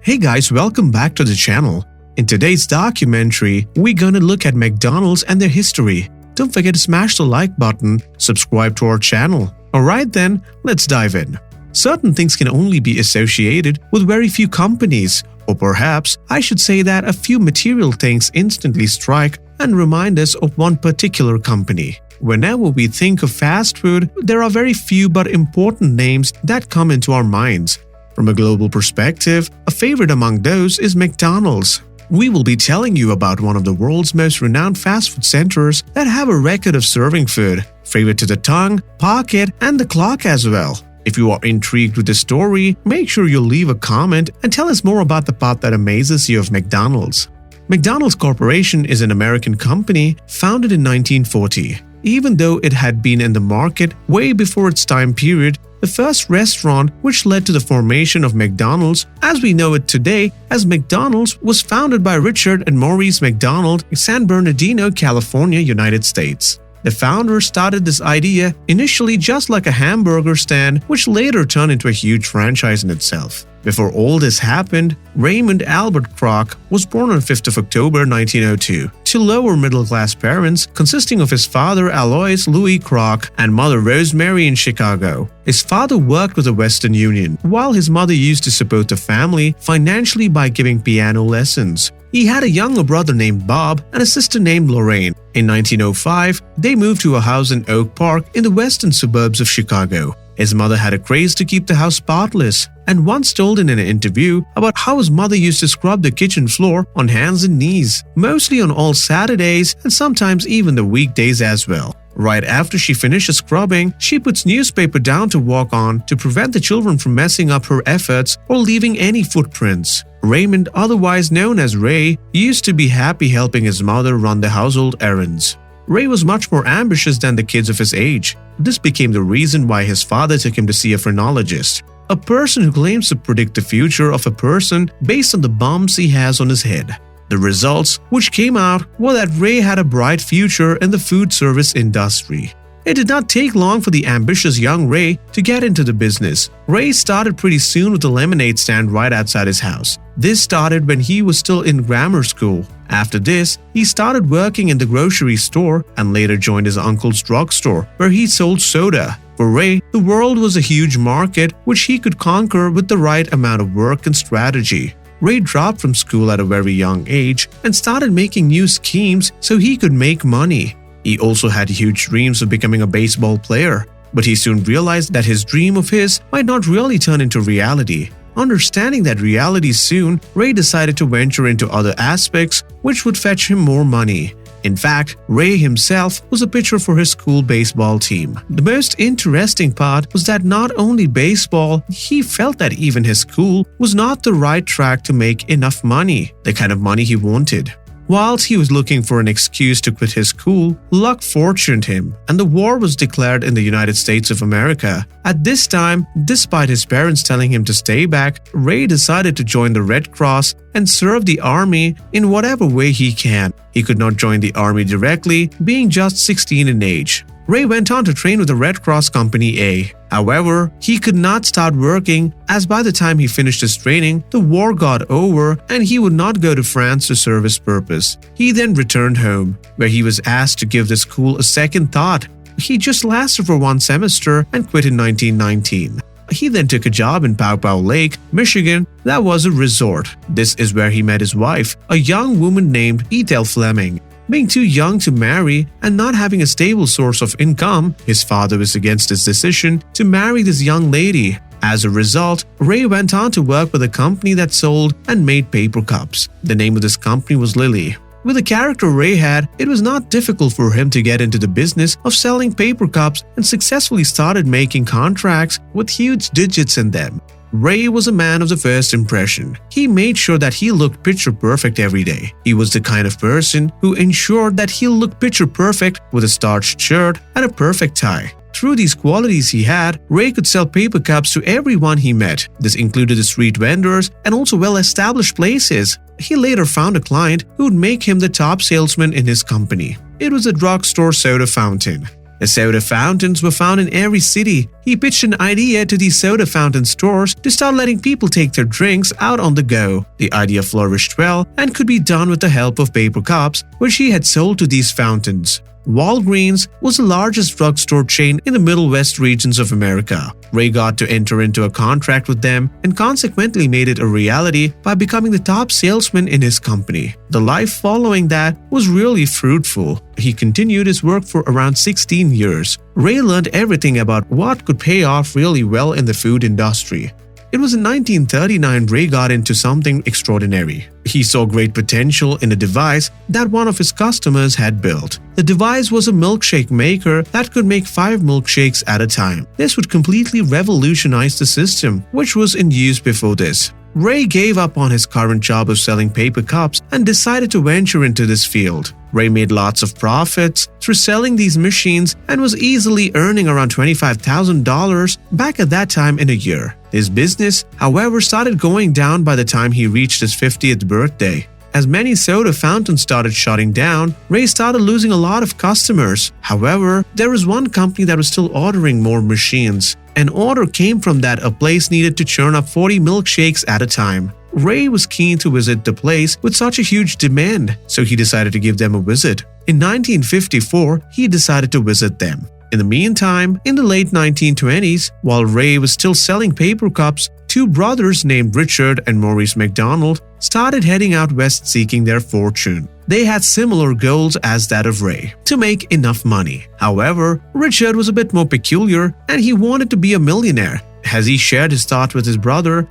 Hey guys, welcome back to the channel. In today's documentary, we're gonna look at McDonald's and their history. Don't forget to smash the like button, subscribe to our channel. Alright then, let's dive in. Certain things can only be associated with very few companies, or perhaps I should say that a few material things instantly strike and remind us of one particular company. Whenever we think of fast food, there are very few but important names that come into our minds. From a global perspective, a favorite among those is McDonald's. We will be telling you about one of the world's most renowned fast food centers that have a record of serving food, favorite to the tongue, pocket, and the clock as well. If you are intrigued with the story, make sure you leave a comment and tell us more about the part that amazes you of McDonald's. McDonald's Corporation is an American company founded in 1940. Even though it had been in the market way before its time period, the first restaurant which led to the formation of McDonald's as we know it today as McDonald's was founded by Richard and Maurice McDonald in San Bernardino, California, United States. The founders started this idea initially just like a hamburger stand, which later turned into a huge franchise in itself. Before all this happened, Raymond Albert Kroc was born on 5th of October 1902 to lower middle-class parents consisting of his father Alois Louis Kroc and mother Rosemary in Chicago. His father worked with the Western Union, while his mother used to support the family financially by giving piano lessons. He had a younger brother named Bob and a sister named Lorraine. In 1905, they moved to a house in Oak Park in the western suburbs of Chicago. His mother had a craze to keep the house spotless and once told in an interview about how his mother used to scrub the kitchen floor on hands and knees, mostly on all Saturdays and sometimes even the weekdays as well. Right after she finishes scrubbing, she puts newspaper down to walk on to prevent the children from messing up her efforts or leaving any footprints. Raymond, otherwise known as Ray, used to be happy helping his mother run the household errands. Ray was much more ambitious than the kids of his age. This became the reason why his father took him to see a phrenologist, a person who claims to predict the future of a person based on the bumps he has on his head. The results which came out were that Ray had a bright future in the food service industry. It did not take long for the ambitious young Ray to get into the business. Ray started pretty soon with a lemonade stand right outside his house. This started when he was still in grammar school. After this, he started working in the grocery store and later joined his uncle's drugstore, where he sold soda. For Ray, the world was a huge market which he could conquer with the right amount of work and strategy. Ray dropped from school at a very young age and started making new schemes so he could make money. He also had huge dreams of becoming a baseball player, but he soon realized that his dream of his might not really turn into reality. Understanding that reality soon, Ray decided to venture into other aspects which would fetch him more money. In fact, Ray himself was a pitcher for his school baseball team. The most interesting part was that not only baseball, he felt that even his school was not the right track to make enough money, the kind of money he wanted. Whilst he was looking for an excuse to quit his school, luck fortuned him and the war was declared in the United States of America. At this time, despite his parents telling him to stay back, Ray decided to join the Red Cross and serve the army in whatever way he can. He could not join the army directly, being just 16 in age. Ray went on to train with the Red Cross Company A. However, he could not start working as by the time he finished his training, the war got over and he would not go to France to serve his purpose. He then returned home, where he was asked to give the school a second thought. He just lasted for one semester and quit in 1919. He then took a job in Pow Pow Lake, Michigan, that was a resort. This is where he met his wife, a young woman named Ethel Fleming. Being too young to marry and not having a stable source of income, his father was against his decision to marry this young lady. As a result, Ray went on to work with a company that sold and made paper cups. The name of this company was Lily. With the character Ray had, it was not difficult for him to get into the business of selling paper cups and successfully started making contracts with huge digits in them. Ray was a man of the first impression. He made sure that he looked picture perfect every day. He was the kind of person who ensured that he looked picture perfect with a starched shirt and a perfect tie. Through these qualities he had, Ray could sell paper cups to everyone he met. This included the street vendors and also well-established places. He later found a client who would make him the top salesman in his company. It was a drugstore soda fountain. The soda fountains were found in every city. He pitched an idea to these soda fountain stores to start letting people take their drinks out on the go. The idea flourished well and could be done with the help of paper cups, which he had sold to these fountains. Walgreens was the largest drugstore chain in the Middle West regions of America. Ray got to enter into a contract with them and consequently made it a reality by becoming the top salesman in his company. The life following that was really fruitful. He continued his work for around 16 years. Ray learned everything about what could pay off really well in the food industry. It was in 1939 Ray got into something extraordinary. He saw great potential in a device that one of his customers had built. The device was a milkshake maker that could make 5 milkshakes at a time. This would completely revolutionize the system, which was in use before this. Ray gave up on his current job of selling paper cups and decided to venture into this field. Ray made lots of profits through selling these machines and was easily earning around $25,000 back at that time in a year. His business, however, started going down by the time he reached his 50th birthday. As many soda fountains started shutting down, Ray started losing a lot of customers. However, there was one company that was still ordering more machines. An order came from that a place needed to churn up 40 milkshakes at a time. Ray was keen to visit the place with such a huge demand, so he decided to give them a visit. In 1954, he decided to visit them. In the meantime, in the late 1920s, while Ray was still selling paper cups, 2 brothers named Richard and Maurice Macdonald started heading out west seeking their fortune. They had similar goals as that of Ray, to make enough money. However, Richard was a bit more peculiar and he wanted to be a millionaire. As he shared his thought with his brother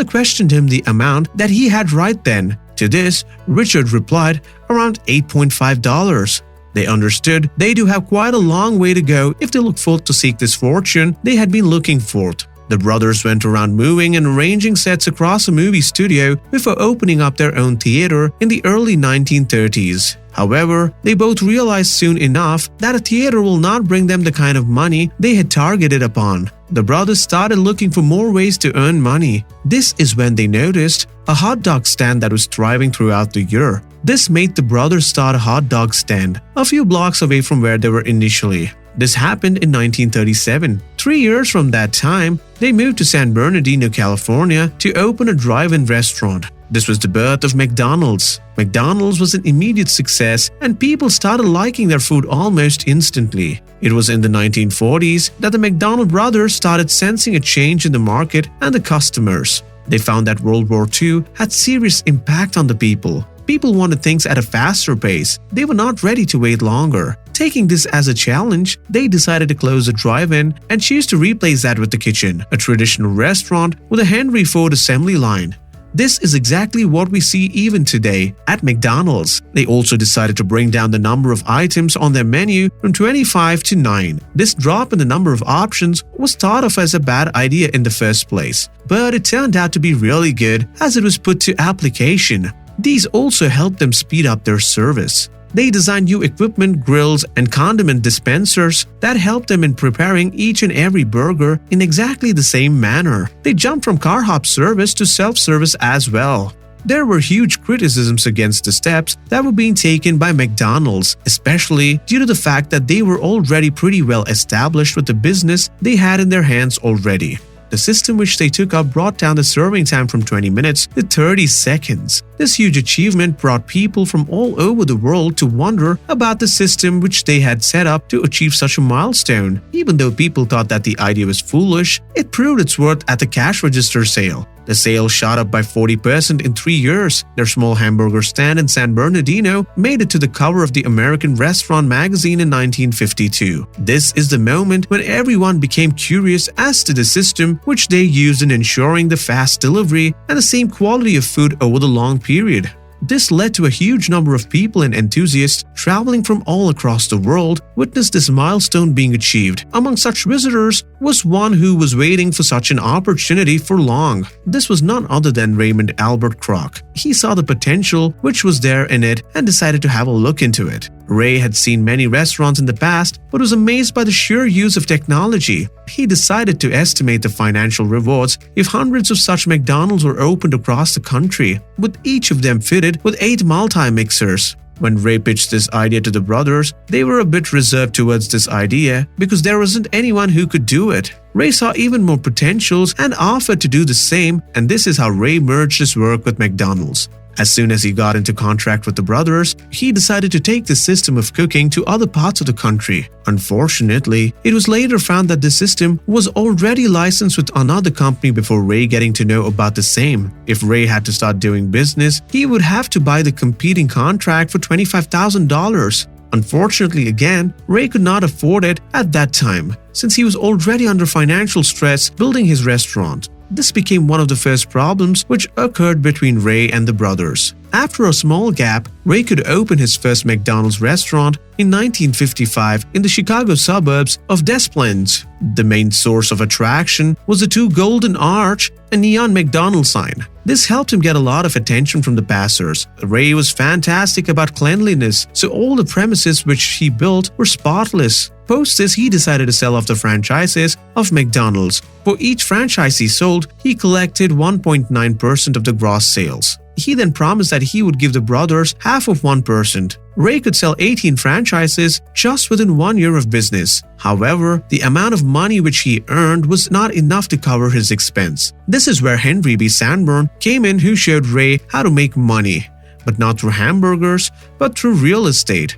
questioned him the amount that he had right then. To this, Richard replied around $8.5. They understood they do have quite a long way to go if they look forth to seek this fortune they had been looking forth. The brothers went around moving and arranging sets across a movie studio before opening up their own theater in the early 1930s. However, they both realized soon enough that a theater will not bring them the kind of money they had targeted upon. The brothers started looking for more ways to earn money. This is when they noticed a hot dog stand that was thriving throughout the year. This made the brothers start a hot dog stand a few blocks away from where they were initially. This happened in 1937. 3 years from that time, they moved to San Bernardino, California to open a drive-in restaurant. This was the birth of Macdonald's. Macdonald's was an immediate success and people started liking their food almost instantly. It was in the 1940s that the Macdonald brothers started sensing a change in the market and the customers. They found that World War II had serious impact on the people. People wanted things at a faster pace. They were not ready to wait longer. Taking this as a challenge, they decided to close the drive-in and choose to replace that with the kitchen, a traditional restaurant with a Henry Ford assembly line. This is exactly what we see even today at Macdonald's. They also decided to bring down the number of items on their menu from 25 to 9. This drop in the number of options was thought of as a bad idea in the first place, but it turned out to be really good as it was put to application. These also helped them speed up their service. They designed new equipment, grills, and condiment dispensers that helped them in preparing each and every burger in exactly the same manner. They jumped from car hop service to self-service as well. There were huge criticisms against the steps that were being taken by Macdonald's, especially due to the fact that they were already pretty well established with the business they had in their hands already. The system which they took up brought down the serving time from 20 minutes to 30 seconds. This huge achievement brought people from all over the world to wonder about the system which they had set up to achieve such a milestone. Even though people thought that the idea was foolish, it proved its worth at the cash register sale. The sales shot up by 40% in 3 years. Their small hamburger stand in San Bernardino made it to the cover of the American Restaurant magazine in 1952. This is the moment when everyone became curious as to the system which they used in ensuring the fast delivery and the same quality of food over the long period. This led to a huge number of people and enthusiasts traveling from all across the world witness this milestone being achieved. Among such visitors was one who was waiting for such an opportunity for long. This was none other than Raymond Albert Kroc. He saw the potential which was there in it and decided to have a look into it. Ray had seen many restaurants in the past but was amazed by the sheer use of technology. He decided to estimate the financial rewards if hundreds of such Macdonald's were opened across the country, with each of them fitted with 8 multi-mixers. When Ray pitched this idea to the brothers, they were a bit reserved towards this idea because there wasn't anyone who could do it. Ray saw even more potentials and offered to do the same, and this is how Ray merged his work with Macdonald's. As soon as he got into contract with the brothers, he decided to take this system of cooking to other parts of the country. Unfortunately, it was later found that this system was already licensed with another company before Ray getting to know about the same. If Ray had to start doing business, he would have to buy the competing contract for $25,000. Unfortunately again, Ray could not afford it at that time, since he was already under financial stress building his restaurant. This became one of the first problems which occurred between Ray and the brothers. After a small gap, Ray could open his first McDonald's restaurant in 1955 in the Chicago suburbs of Des Plaines. The main source of attraction was the two golden arch and neon McDonald's sign. This helped him get a lot of attention from the passers. Ray was fantastic about cleanliness, so all the premises which he built were spotless. Post this, he decided to sell off the franchises of McDonald's. For each franchise he sold, he collected 1.9% of the gross sales. He then promised that he would give the brothers half of 1%. Ray could sell 18 franchises just within 1 year of business. However, the amount of money which he earned was not enough to cover his expense. This is where Henry B. Sanborn came in, who showed Ray how to make money, but not through hamburgers, but through real estate.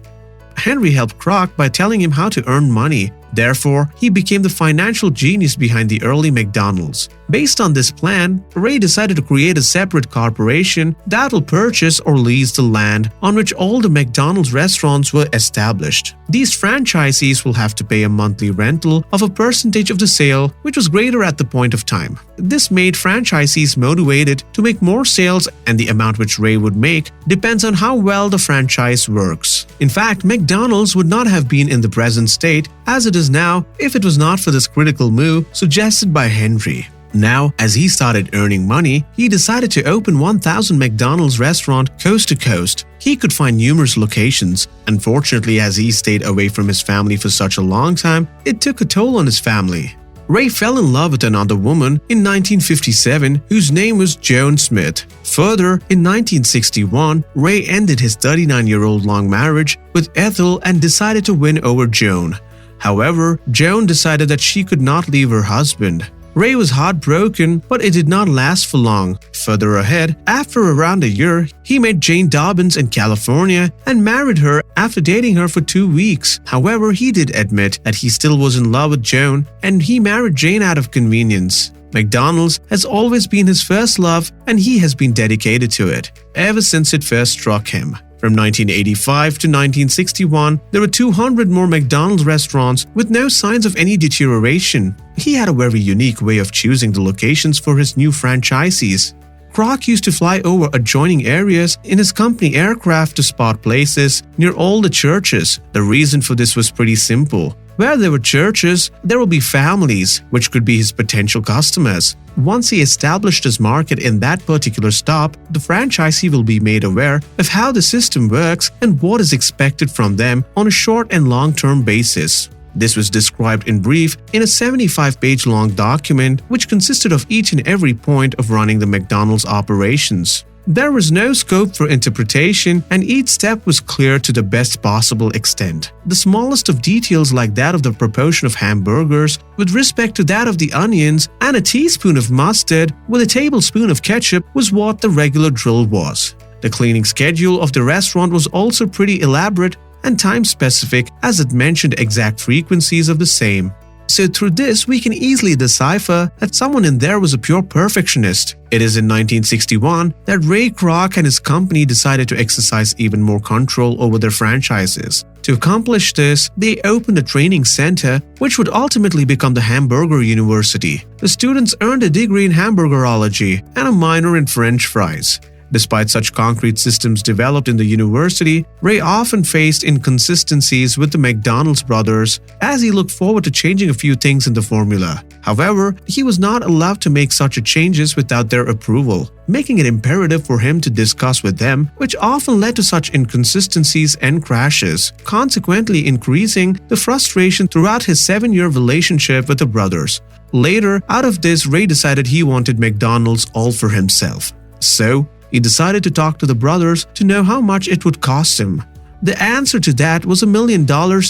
Henry helped Kroc by telling him how to earn money. Therefore, he became the financial genius behind the early McDonald's. Based on this plan, Ray decided to create a separate corporation that will purchase or lease the land on which all the McDonald's restaurants were established. These franchisees will have to pay a monthly rental of a percentage of the sale, which was greater at the point of time. This made franchisees motivated to make more sales, and the amount which Ray would make depends on how well the franchise works. In fact, McDonald's would not have been in the present state as it is now if it was not for this critical move suggested by Henry. Now, as he started earning money, he decided to open 1,000 McDonald's restaurant coast to coast. He could find numerous locations. Unfortunately, as he stayed away from his family for such a long time, it took a toll on his family. Ray fell in love with another woman in 1957 whose name was Joan Smith. Further, in 1961, Ray ended his 39-year-old long marriage with Ethel and decided to win over Joan. However, Joan decided that she could not leave her husband. Ray was heartbroken, but it did not last for long. Further ahead, after around a year, he met Jane Dobbins in California and married her after dating her for 2 weeks. However, he did admit that he still was in love with Joan, and he married Jane out of convenience. McDonald's has always been his first love, and he has been dedicated to it ever since it first struck him. From 1985 to 1961, there were 200 more McDonald's restaurants with no signs of any deterioration. He had a very unique way of choosing the locations for his new franchisees. Kroc used to fly over adjoining areas in his company aircraft to spot places near all the churches. The reason for this was pretty simple. Where there were churches, there will be families, which could be his potential customers. Once he established his market in that particular stop, the franchisee will be made aware of how the system works and what is expected from them on a short and long-term basis. This was described in brief in a 75-page long document which consisted of each and every point of running the McDonald's operations. There was no scope for interpretation, and each step was clear to the best possible extent. The smallest of details, like that of the proportion of hamburgers with respect to that of the onions, and a teaspoon of mustard with a tablespoon of ketchup, was what the regular drill was. The cleaning schedule of the restaurant was also pretty elaborate and time-specific, as it mentioned exact frequencies of the same. So through this, we can easily decipher that someone in there was a pure perfectionist. It is in 1961 that Ray Kroc and his company decided to exercise even more control over their franchises. To accomplish this, they opened a training center which would ultimately become the Hamburger University. The students earned a degree in hamburgerology and a minor in French fries. Despite such concrete systems developed in the university, Ray often faced inconsistencies with the McDonald's brothers as he looked forward to changing a few things in the formula. However, he was not allowed to make such changes without their approval, making it imperative for him to discuss with them, which often led to such inconsistencies and crashes, consequently increasing the frustration throughout his 7-year relationship with the brothers. Later, out of this, Ray decided he wanted McDonald's all for himself. So, he decided to talk to the brothers to know how much it would cost him. The answer to that was $1 million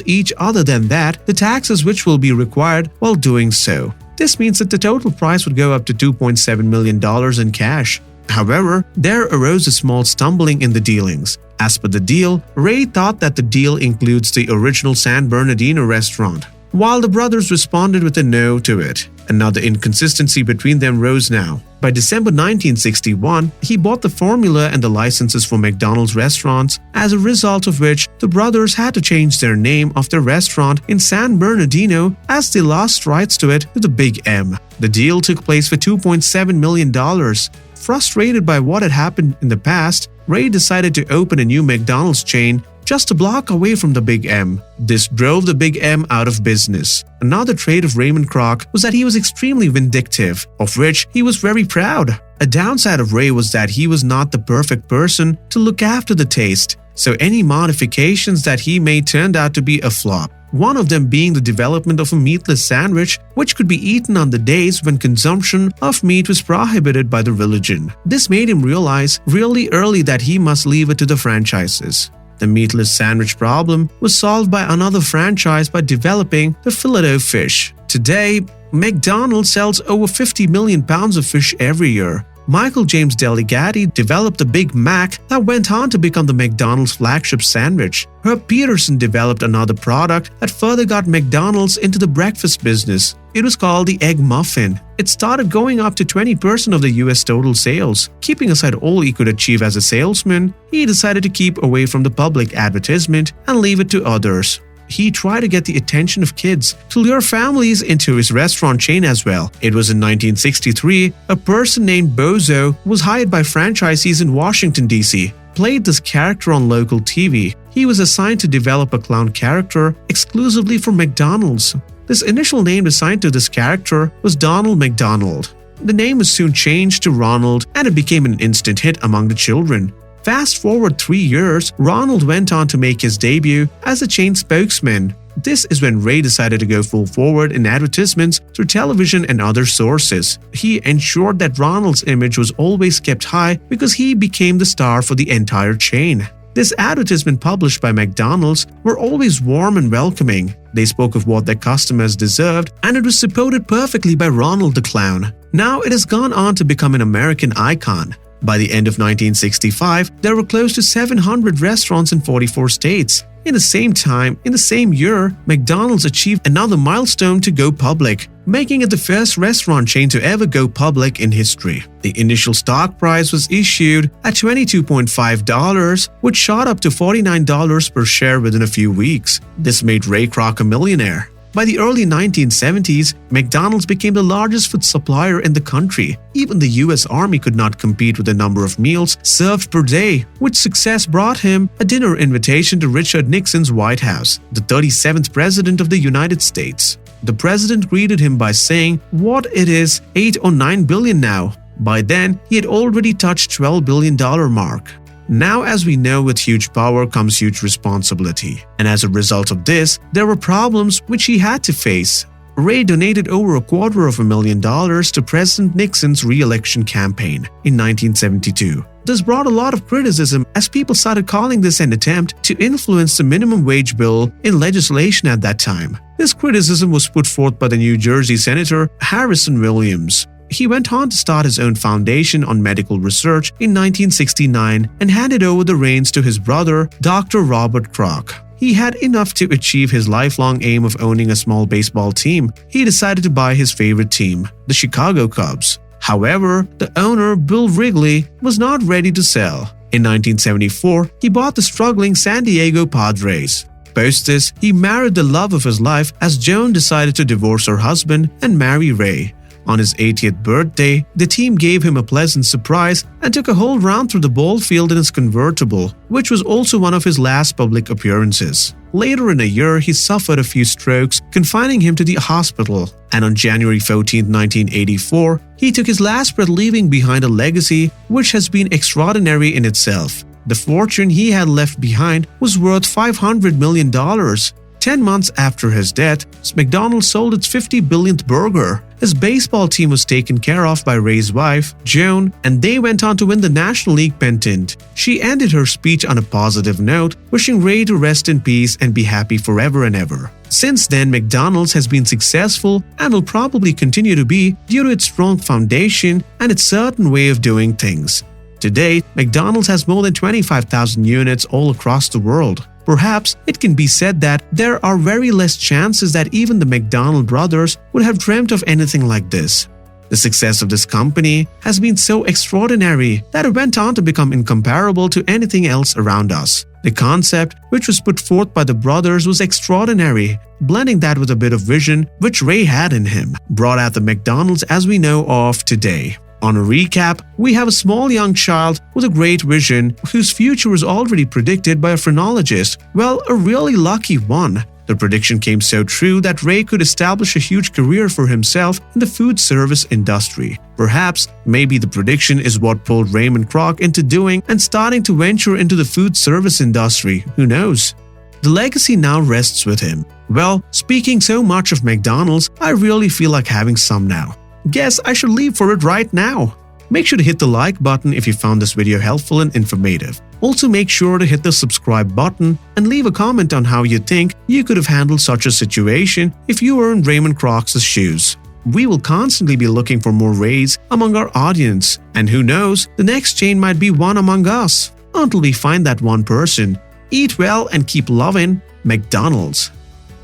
each. Other than that, the taxes which will be required while doing so. This means that the total price would go up to $2.7 million in cash. However, there arose a small stumbling in the dealings. As per the deal, Ray thought that the deal includes the original San Bernardino restaurant, while the brothers responded with a no to it. Another inconsistency between them rose now. By December 1961, he bought the formula and the licenses for Macdonald's restaurants, as a result of which the brothers had to change their name of their restaurant in San Bernardino as they lost rights to it to the Big M. The deal took place for $2.7 million. Frustrated by what had happened in the past, Ray decided to open a new Macdonald's chain just a block away from the Big M. This drove the Big M out of business. Another trait of Raymond Kroc was that he was extremely vindictive, of which he was very proud. A downside of Ray was that he was not the perfect person to look after the taste, so any modifications that he made turned out to be a flop. One of them being the development of a meatless sandwich, which could be eaten on the days when consumption of meat was prohibited by the religion. This made him realize really early that he must leave it to the franchises. The meatless sandwich problem was solved by another franchise by developing the Filet fish. Today, McDonald's sells over 50 million pounds of fish every year. Michael James Delegati developed the Big Mac that went on to become the McDonald's flagship sandwich. Herb Peterson developed another product that further got McDonald's into the breakfast business. It was called the Egg Muffin. It started going up to 20% of the US total sales. Keeping aside all he could achieve as a salesman, he decided to keep away from the public advertisement and leave it to others. He tried to get the attention of kids to lure families into his restaurant chain as well. It was in 1963, a person named Bozo was hired by franchisees in Washington, D.C., played this character on local TV. He was assigned to develop a clown character exclusively for McDonald's. This initial name assigned to this character was Donald Macdonald. The name was soon changed to Ronald, and it became an instant hit among the children. Fast forward 3 years, Ronald went on to make his debut as a chain spokesman. This is when Ray decided to go full forward in advertisements through television and other sources. He ensured that Ronald's image was always kept high because he became the star for the entire chain. This advertisement published by McDonald's were always warm and welcoming. They spoke of what their customers deserved, and it was supported perfectly by Ronald the Clown. Now it has gone on to become an American icon. By the end of 1965, there were close to 700 restaurants in 44 states. In the same year, McDonald's achieved another milestone to go public, making it the first restaurant chain to ever go public in history. The initial stock price was issued at $22.5, which shot up to $49 per share within a few weeks. This made Ray Kroc a millionaire. By the early 1970s, McDonald's became the largest food supplier in the country. Even the US Army could not compete with the number of meals served per day, which Succes brought him a dinner invitation to Richard Nixon's White House, the 37th President of the United States. The president greeted him by saying, "What it is, 8 or 9 billion now." By then, he had already touched $12 billion mark. Now, as we know, with huge power comes huge responsibility. And as a result of this, there were problems which he had to face. Ray donated over $250,000 to President Nixon's re-election campaign in 1972. This brought a lot of criticism as people started calling this an attempt to influence the minimum wage bill in legislation at that time. This criticism was put forth by the New Jersey Senator Harrison Williams. He went on to start his own foundation on medical research in 1969 and handed over the reins to his brother, Dr. Robert Kroc. He had enough to achieve his lifelong aim of owning a small baseball team. He decided to buy his favorite team, the Chicago Cubs. However, the owner, Bill Wrigley, was not ready to sell. In 1974, he bought the struggling San Diego Padres. Post this, he married the love of his life as Joan decided to divorce her husband and marry Ray. On his 80th birthday, the team gave him a pleasant surprise and took a whole round through the ball field in his convertible, which was also one of his last public appearances. Later in the year, he suffered a few strokes, confining him to the hospital. And on January 14, 1984, he took his last breath, leaving behind a legacy which has been extraordinary in itself. The fortune he had left behind was worth $500 million. 10 months after his death, Macdonald's sold its 50 billionth burger. His baseball team was taken care of by Ray's wife, Joan, and they went on to win the National League pennant. She ended her speech on a positive note, wishing Ray to rest in peace and be happy forever and ever. Since then, Macdonald's has been successful and will probably continue to be due to its strong foundation and its certain way of doing things. Today, Macdonald's has more than 25,000 units all across the world. Perhaps it can be said that there are very less chances that even the Macdonald brothers would have dreamt of anything like this. The success of this company has been so extraordinary that it went on to become incomparable to anything else around us. The concept which was put forth by the brothers was extraordinary, blending that with a bit of vision which Ray had in him, brought out the Macdonald's as we know of today. On a recap, we have a small young child with a great vision whose future was already predicted by a phrenologist. Well, a really lucky one. The prediction came so true that Ray could establish a huge career for himself in the food service industry. Perhaps, maybe the prediction is what pulled Raymond Kroc into doing and starting to venture into the food service industry. Who knows? The legacy now rests with him. Well, speaking so much of Macdonald's, I really feel like having some now. Guess I should leave for it right now. Make sure to hit the like button if you found this video helpful and informative. Also make sure to hit the subscribe button and leave a comment on how you think you could have handled such a situation if you were in Raymond Kroc's shoes. We will constantly be looking for more Rays among our audience, and who knows, the next chain might be one among us. Until we find that one person, eat well and keep loving Macdonald's.